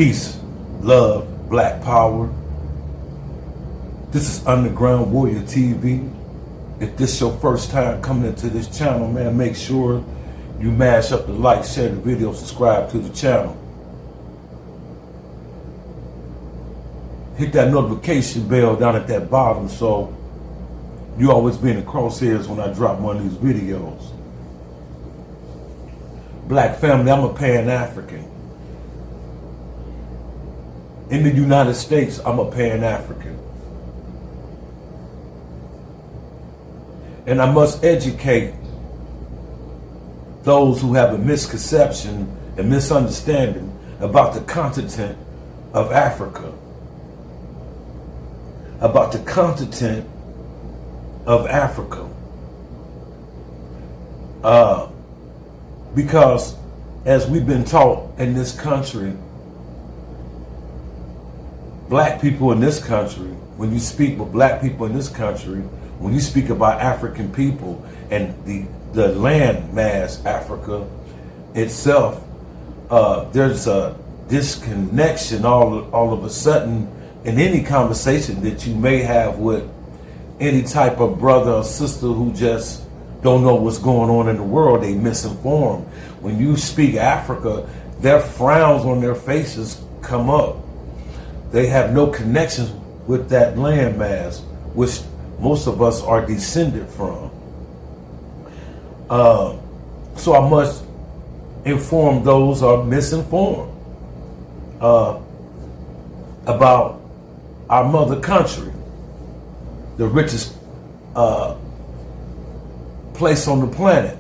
Peace, love, black power. This is Underground Warrior TV. If this is your first time coming into this channel, man, make sure you mash up the like, share the video, subscribe to the channel. Hit that notification bell down at that bottom so you always be in the crosshairs when I drop one of these videos. Black family, I'm a Pan-African. In the United States, I'm a Pan-African. And I must educate those who have a misconception and misunderstanding about the continent of Africa. About the continent of Africa. Because as we've been taught in this country, black people in this country, when you speak with black people in this country, when you speak about African people and the land mass Africa itself, there's a disconnection all of a sudden in any conversation that you may have with any type of brother or sister who just don't know what's going on in the world. They misinformed. When you speak Africa, their frowns on their faces come up. They have no connections with that landmass, which most of us are descended from. So I must inform those who are misinformed about our mother country, the richest place on the planet.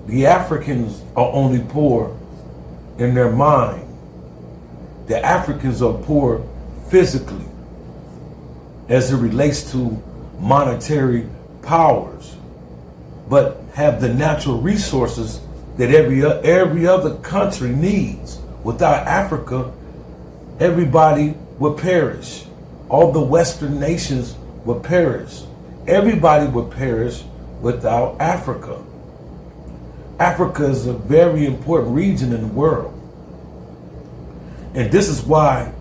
The Africans are only poor in their mind. The Africans are poor physically as it relates to monetary powers, but have the natural resources that every other country needs. Without Africa, everybody would perish. All the Western nations would perish. Everybody would perish without Africa. Africa is a very important region in the world. And this is why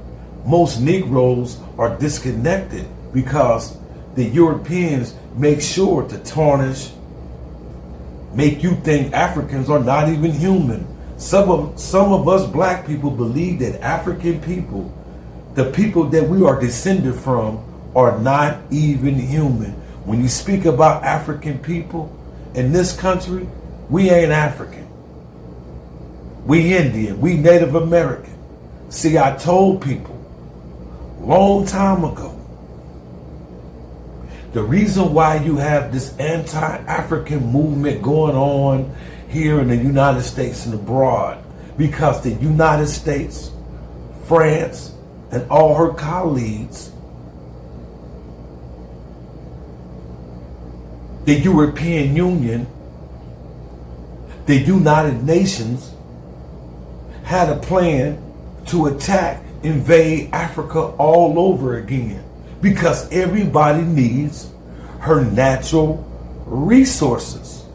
most Negroes are disconnected, because the Europeans make sure to tarnish, make you think Africans are not even human. Some of us black people believe that African people, the people that we are descended from, are not even human. When you speak about African people in this country, we ain't African. We Indian, we Native American. See, I told people long time ago, the reason why you have this anti-African movement going on here in the United States and abroad, because the United States, France, and all her colleagues, the European Union, the United Nations had a plan to attack, invade Africa all over again, because everybody needs her natural resources.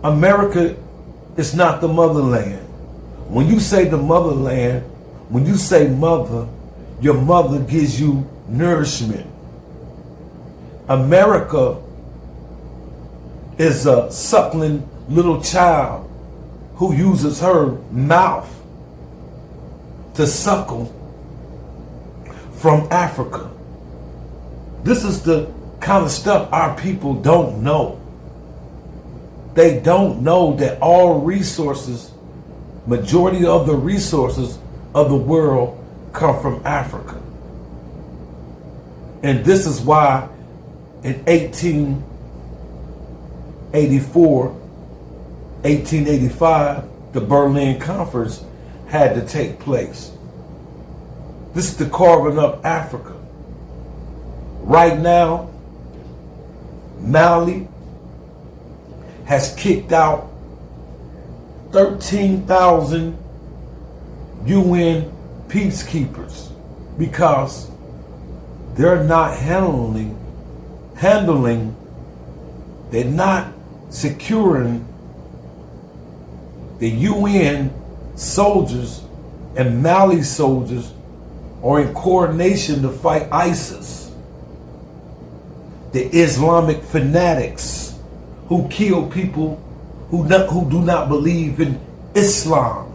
America is not the motherland. When you say the motherland, when you say mother, your mother gives you nourishment. America is a suckling little child who uses her mouth to suckle from Africa. This is the kind of stuff our people don't know. They don't know that all resources, majority of the resources of the world come from Africa. And this is why in 1885, the Berlin Conference had to take place. This is the carving up Africa. Right now, Mali has kicked out 13,000 UN peacekeepers because they're not handling, they're not securing the UN soldiers and Mali soldiers are in coordination to fight ISIS, the Islamic fanatics who kill people who do not believe in Islam,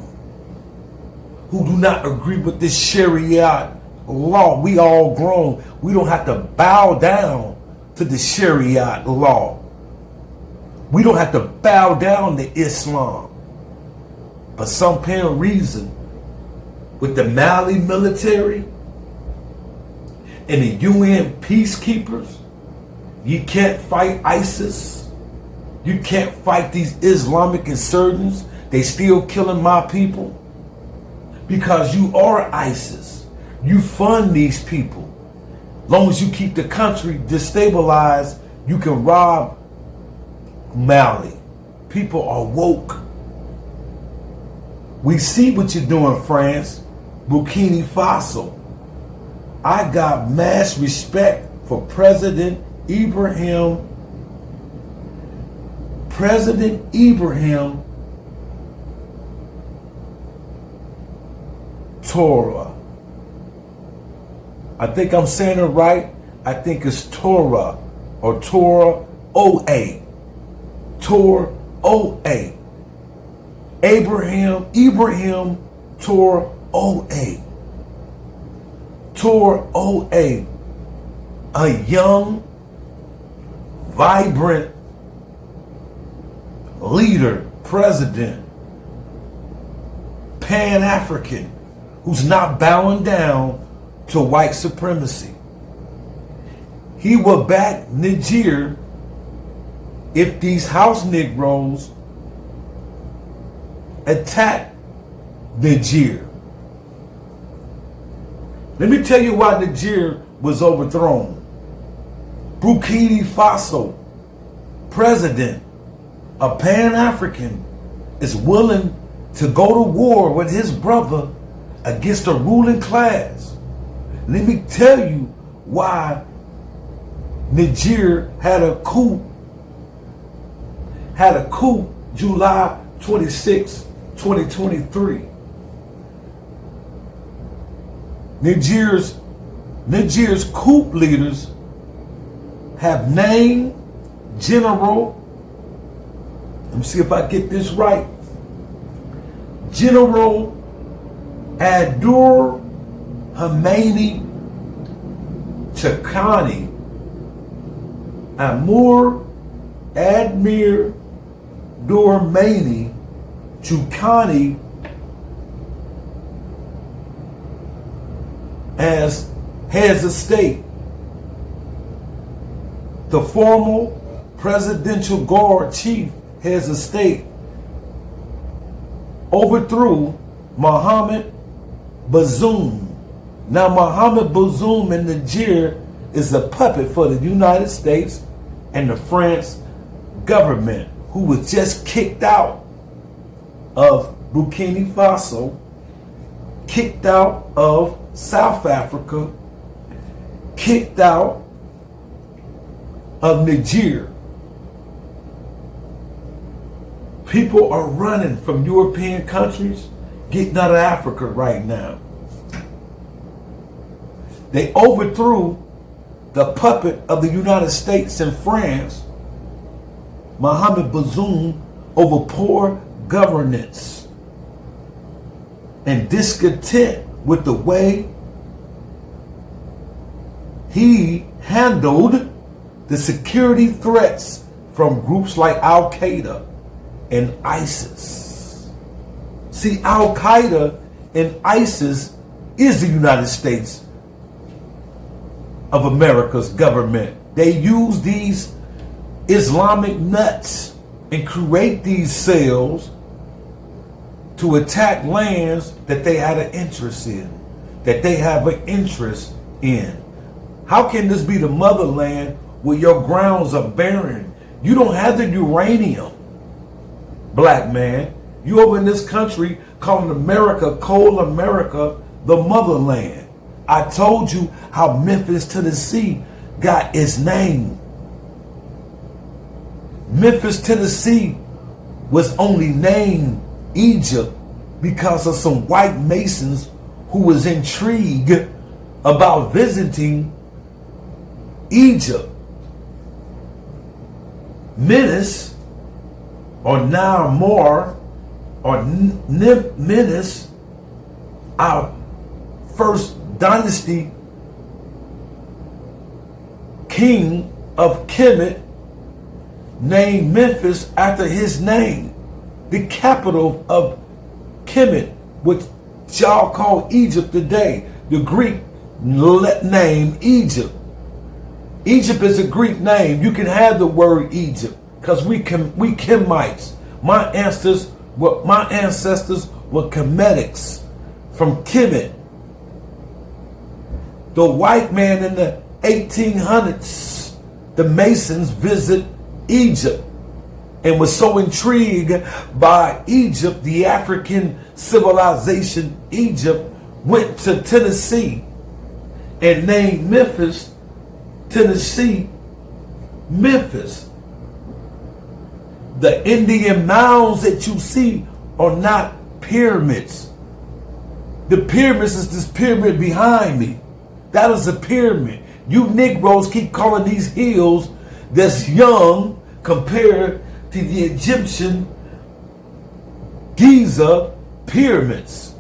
who do not agree with this Sharia law. We all grown. We don't have to bow down to the Sharia law. We don't have to bow down to Islam. For some apparent reason, with the Mali military and the UN peacekeepers, you can't fight ISIS. You can't fight these Islamic insurgents. They still killing my people. Because you are ISIS. You fund these people. Long as you keep the country destabilized, you can rob Mali. People are woke. We see what you're doing, France. Burkina Faso. I got mass respect for President Ibrahim Torah. I think I'm saying it right. I think it's Torah or Torah OA. Torah OA. Ibrahim Torah OA. Torah OA. A young, vibrant leader, president, Pan-African, who's not bowing down to white supremacy. He will back Niger if these house Negroes attack Niger. Let me tell you why Niger was overthrown. Burkina Faso president, a Pan-African, is willing to go to war with his brother against the ruling class. Let me tell you why Niger had a coup July 26, 2023. Niger's coup leaders have named General, let me see if I get this right, General Adur Hamani Chakani, Admir Durmani Chukani as heads of state. The former presidential guard chief heads of state overthrew Mohamed Bazoum. Now Mohamed Bazoum in Niger is a puppet for the United States and the France government, who was just kicked out of Burkina Faso, kicked out of South Africa, kicked out of Niger. People are running from European countries, getting out of Africa right now. They overthrew the puppet of the United States and France, Mohamed Bazoum, over poor governance and discontent with the way he handled the security threats from groups like Al-Qaeda and ISIS. See, Al-Qaeda and ISIS is the United States of America's government. They use these Islamic nuts and create these cells to attack lands that they had an interest in, that they have an interest in. How can this be the motherland where your grounds are barren? You don't have the uranium, black man. You over in this country calling America, coal America, the motherland. I told you how Memphis, Tennessee got its name. Memphis, Tennessee was only named Egypt because of some white Masons who was intrigued about visiting Egypt. Menes, or now more, or Menes, our first dynasty king of Kemet, named Memphis after his name, the capital of Kemet, which y'all call Egypt today. The Greek name Egypt. Egypt is a Greek name. You can have the word Egypt because we Kemites. My ancestors were Kemetics from Kemet. The white man in the 1800s, the Masons visit Egypt and was so intrigued by Egypt, the African civilization Egypt, went to Tennessee and named Memphis, Tennessee, Memphis. The Indian mounds that you see are not pyramids. The pyramids is this pyramid behind me. That is a pyramid. You Negroes keep calling these hills that's young compared to the Egyptian Giza pyramids.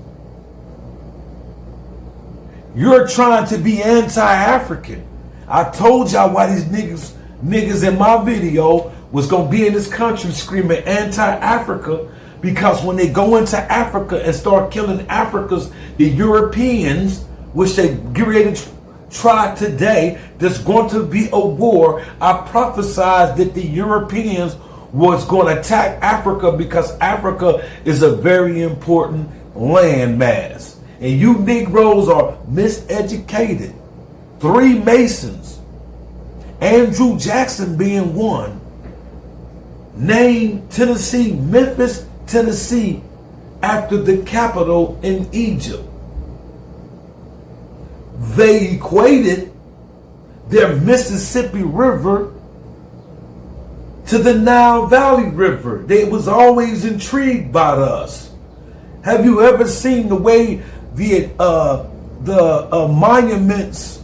You're trying to be anti-African. I told y'all why these niggas in my video was going to be in this country screaming anti-Africa, because when they go into Africa and start killing Africans, the Europeans, which they get ready to try today, there's going to be a war. I prophesied that the Europeans was going to attack Africa because Africa is a very important landmass. And you Negroes are miseducated. 3 Masons, Andrew Jackson being one, named Tennessee, Memphis, Tennessee, after the capital in Egypt. They equated their Mississippi River to the Nile Valley River. They was always intrigued by us. Have you ever seen the way the monuments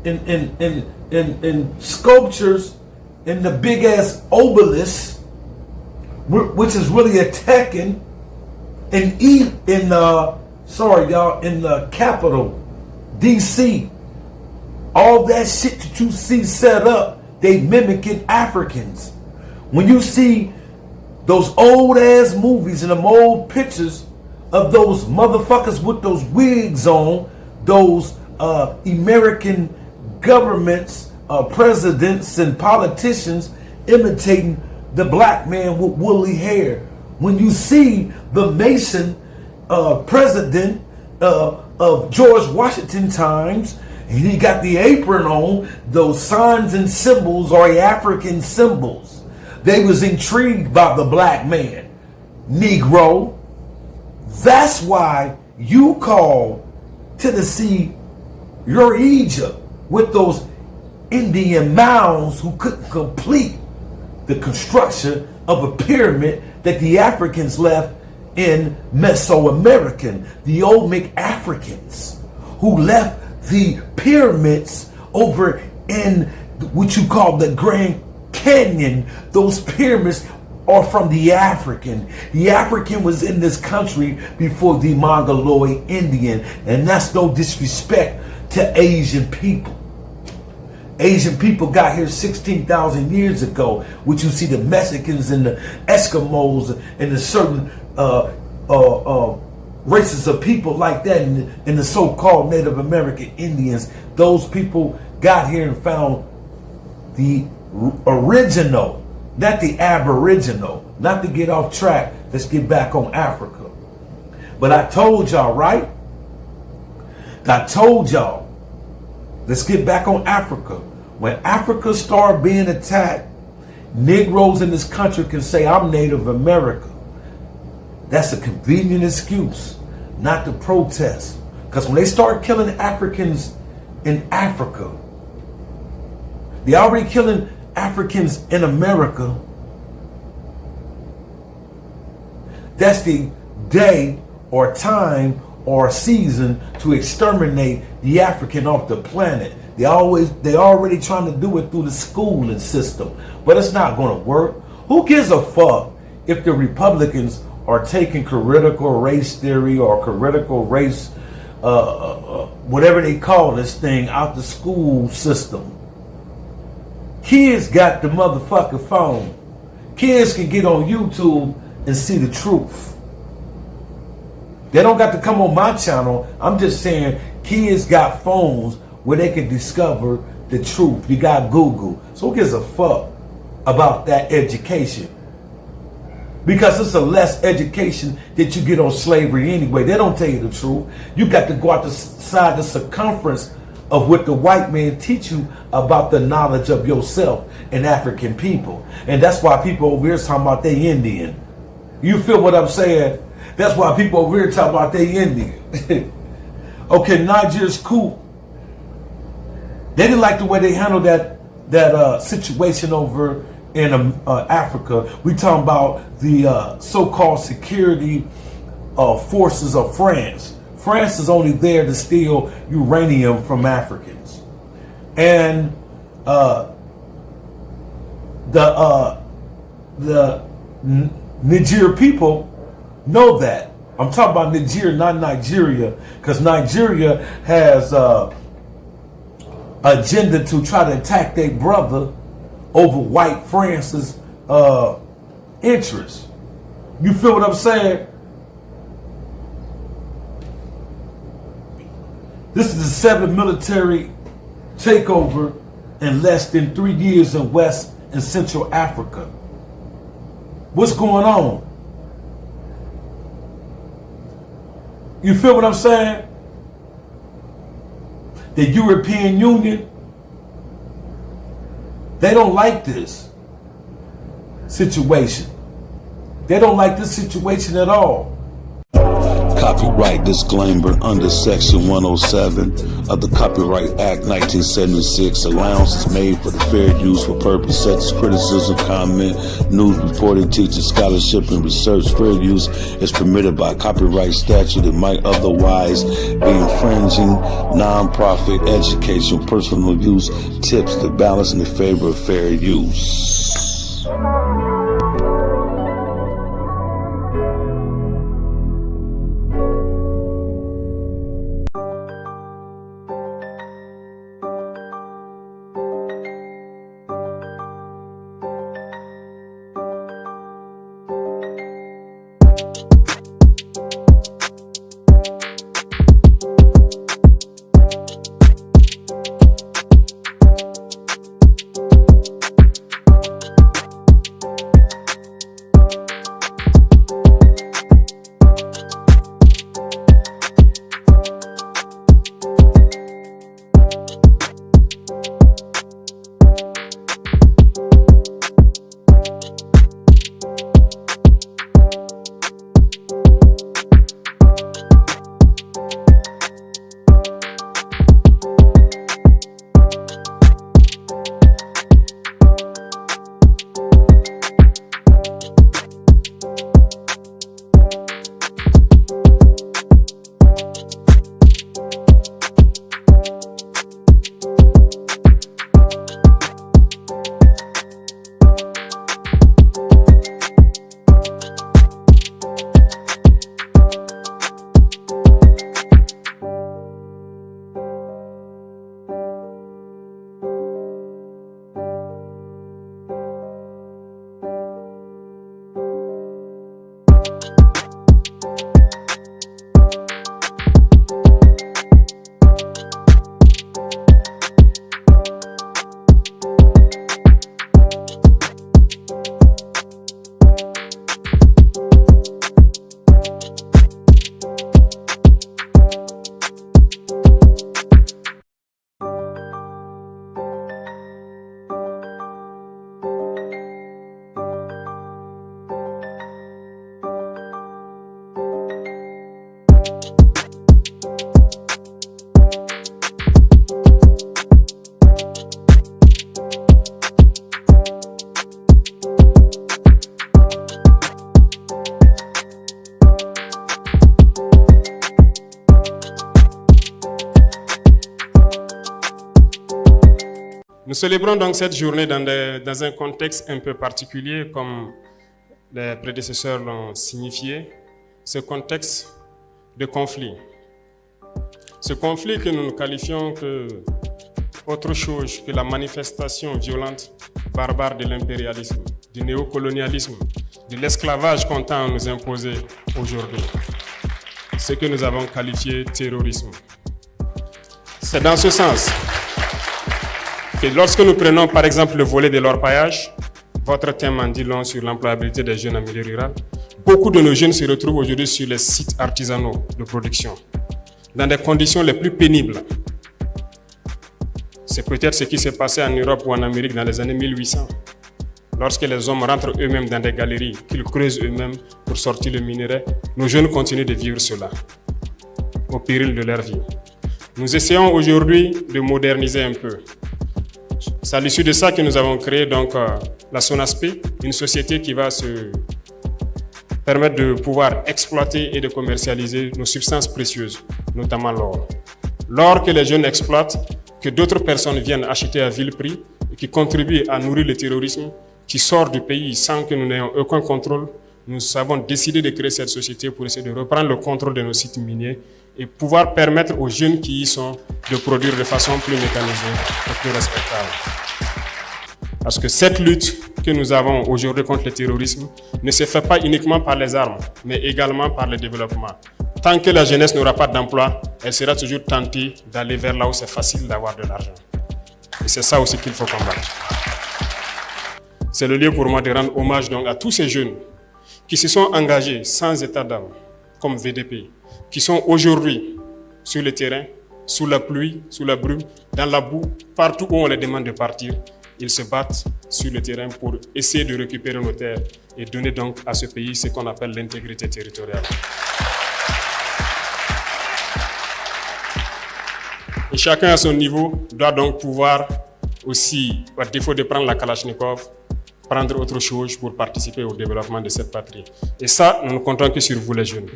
and sculptures in the big ass obelisk, which is really attacking in the capital, DC? All that shit that you see set up, they mimicking Africans. When you see those old ass movies and them old pictures of those motherfuckers with those wigs on, those American governments, presidents and politicians imitating the black man with woolly hair. When you see the Mason president of George Washington times, and he got the apron on, those signs and symbols are African symbols. They was intrigued by the black man, Negro. That's why you call Tennessee your Egypt, with those Indian mounds who couldn't complete the construction of a pyramid that the Africans left in Mesoamerican, the Olmec Africans, who left the pyramids over in what you call the Grand Canyon. Those pyramids are from the African. The African was in this country before the Mongoloid Indian, and that's no disrespect to Asian people. Asian people got here 16,000 years ago, which you see the Mexicans and the Eskimos and the certain races of people like that, and the so-called Native American Indians. Those people got here and found the original, not the aboriginal. Not to get off track, let's get back on Africa. But I told y'all, right? I told y'all, let's get back on Africa. When Africa started being attacked, Negroes in this country can say, I'm Native American. That's a convenient excuse not to protest. Because when they start killing Africans in Africa, they already killing Africans in America. That's the day or time or season to exterminate the African off the planet. They already trying to do it through the schooling system, but it's not going to work. Who gives a fuck if the Republicans are taking critical race theory or critical race, whatever they call this thing, out the school system? Kids got the motherfucking phone. Kids can get on YouTube and see the truth. They don't got to come on my channel. I'm just saying kids got phones where they can discover the truth. You got Google. So who gives a fuck about that education? Because it's a less education that you get on slavery anyway. They don't tell you the truth. You got to go outside the circumference of what the white man teach you about the knowledge of yourself and African people. And that's why people over here talking about they Indian. You feel what I'm saying? That's why people over here talking about they Indian. Okay, Niger's cool. They didn't like the way they handled that situation over in Africa. We talking about the so-called security forces of France. France is only there to steal uranium from Africans, and the Niger people know that. I'm talking about Niger, not Nigeria, because Nigeria has agenda to try to attack their brother over white France's interests. You feel what I'm saying? This is the 7th military takeover in less than 3 years in West and Central Africa. What's going on? You feel what I'm saying? The European Union, they don't like this situation. They don't like this situation at all. Copyright disclaimer under Section 107 of the Copyright Act 1976. Allowance is made for the fair use for purpose such as criticism, comment, news reporting, teaching, scholarship, and research. Fair use is permitted by copyright statute and might otherwise be infringing non-profit education, personal use, tips the balance in the favor of fair use. Nous célébrons donc cette journée dans un contexte un peu particulier, comme les prédécesseurs l'ont signifié, ce contexte de conflit. Ce conflit que nous qualifions que autre chose que la manifestation violente, barbare de l'impérialisme, du néocolonialisme, de l'esclavage qu'on tend à nous imposer aujourd'hui. Ce que nous avons qualifié terrorisme. C'est dans ce sens que lorsque nous prenons par exemple le volet de l'orpaillage, votre thème en dit long sur l'employabilité des jeunes en milieu rural, beaucoup de nos jeunes se retrouvent aujourd'hui sur les sites artisanaux de production, dans des conditions les plus pénibles. C'est peut-être ce qui s'est passé en Europe ou en Amérique dans les années 1800, lorsque les hommes rentrent eux-mêmes dans des galeries, qu'ils creusent eux-mêmes pour sortir le minerai. Nos jeunes continuent de vivre cela, au péril de leur vie. Nous essayons aujourd'hui de moderniser un peu. C'est à l'issue de ça que nous avons créé donc la SONASP, une société qui va se permettre de pouvoir exploiter et de commercialiser nos substances précieuses, notamment l'or. L'or que les jeunes exploitent, que d'autres personnes viennent acheter à vil prix et qui contribuent à nourrir le terrorisme qui sort du pays sans que nous n'ayons aucun contrôle. Nous avons décidé de créer cette société pour essayer de reprendre le contrôle de nos sites miniers et pouvoir permettre aux jeunes qui y sont de produire de façon plus mécanisée et plus respectable. Parce que cette lutte que nous avons aujourd'hui contre le terrorisme ne se fait pas uniquement par les armes, mais également par le développement. Tant que la jeunesse n'aura pas d'emploi, elle sera toujours tentée d'aller vers là où c'est facile d'avoir de l'argent. Et c'est ça aussi qu'il faut combattre. C'est le lieu pour moi de rendre hommage donc à tous ces jeunes qui se sont engagés sans état d'âme, comme VDP, qui sont aujourd'hui sur le terrain, sous la pluie, sous la brume, dans la boue, partout où on les demande de partir. Ils se battent sur le terrain pour essayer de récupérer nos terres et donner donc à ce pays ce qu'on appelle l'intégrité territoriale. Et chacun à son niveau doit donc pouvoir aussi, par défaut de prendre la Kalachnikov, prendre autre chose pour participer au développement de cette patrie. Et ça, nous ne comptons que sur vous les jeunes.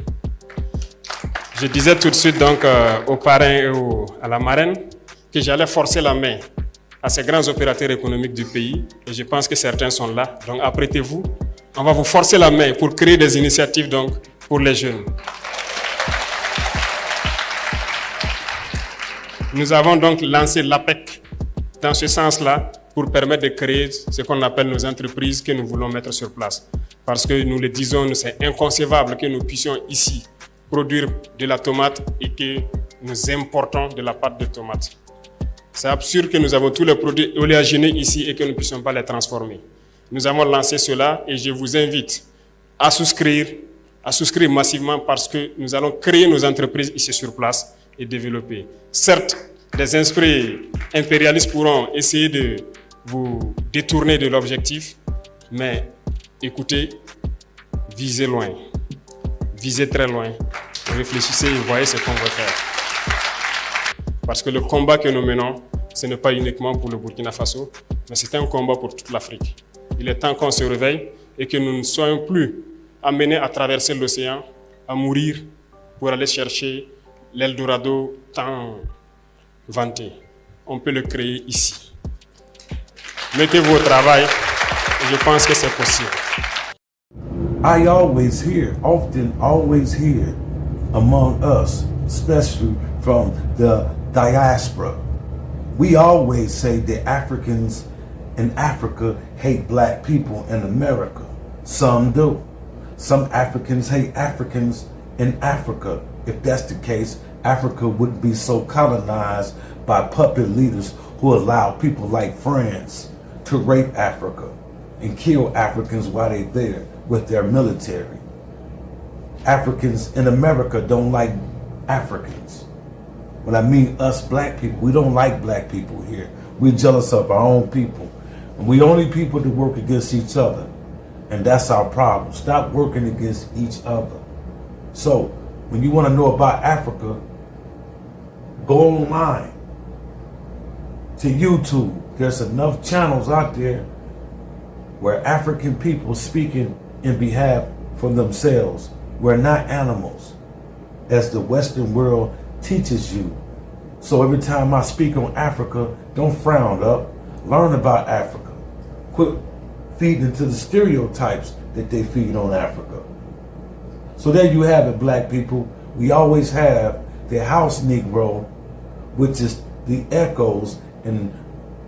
Je disais tout de suite donc aux parrains et à la marraine que j'allais forcer la main à ces grands opérateurs économiques du pays. Et je pense que certains sont là. Donc apprêtez-vous. On va vous forcer la main pour créer des initiatives donc, pour les jeunes. Nous avons donc lancé l'APEC dans ce sens-là pour permettre de créer ce qu'on appelle nos entreprises que nous voulons mettre sur place. Parce que nous le disons, c'est inconcevable que nous puissions ici produire de la tomate et que nous importons de la pâte de tomate. C'est absurde que nous avons tous les produits oléagineux ici et que nous ne puissions pas les transformer. Nous avons lancé cela et je vous invite à souscrire massivement parce que nous allons créer nos entreprises ici sur place et développer. Certes, des esprits impérialistes pourront essayer de vous détourner de l'objectif, mais écoutez, visez loin, visez très loin, réfléchissez et voyez ce qu'on va faire. Parce que le combat que nous menons, ce n'est pas uniquement pour le Burkina Faso, mais c'est un combat pour toute l'Afrique. Il est temps qu'on se réveille et que nous ne soyons plus amenés à traverser l'océan, à mourir pour aller chercher l'Eldorado tant vanté. On peut le créer ici. Mettez-vous au travail et je pense que c'est possible. I often always hear among us, especially from the diaspora, we always say that Africans in Africa hate black people in America. Some do. Some Africans hate Africans in Africa. If that's the case, Africa wouldn't be so colonized by puppet leaders who allow people like France to rape Africa and kill Africans while they're there with their military. Africans in America don't like Africans. When I mean us black people, we don't like black people here. We're jealous of our own people. And we only people to work against each other. And that's our problem. Stop working against each other. So, when you want to know about Africa, go online to YouTube. There's enough channels out there where African people speaking in behalf for themselves. We're not animals, as the Western world teaches you. So every time I speak on Africa, don't frown up. Learn about Africa. Quit feeding into the stereotypes that they feed on Africa. So there you have it, black people. We always have the house Negro, which is the echoes in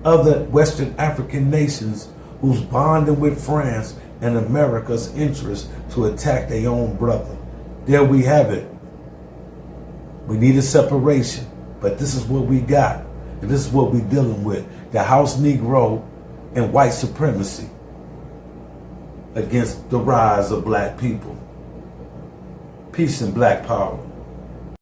other Western African nations who's bonding with France and America's interest to attack their own brother. There we have it. We need a separation, but this is what we got, and this is what we're dealing with. The house Negro and white supremacy against the rise of black people. Peace and black power.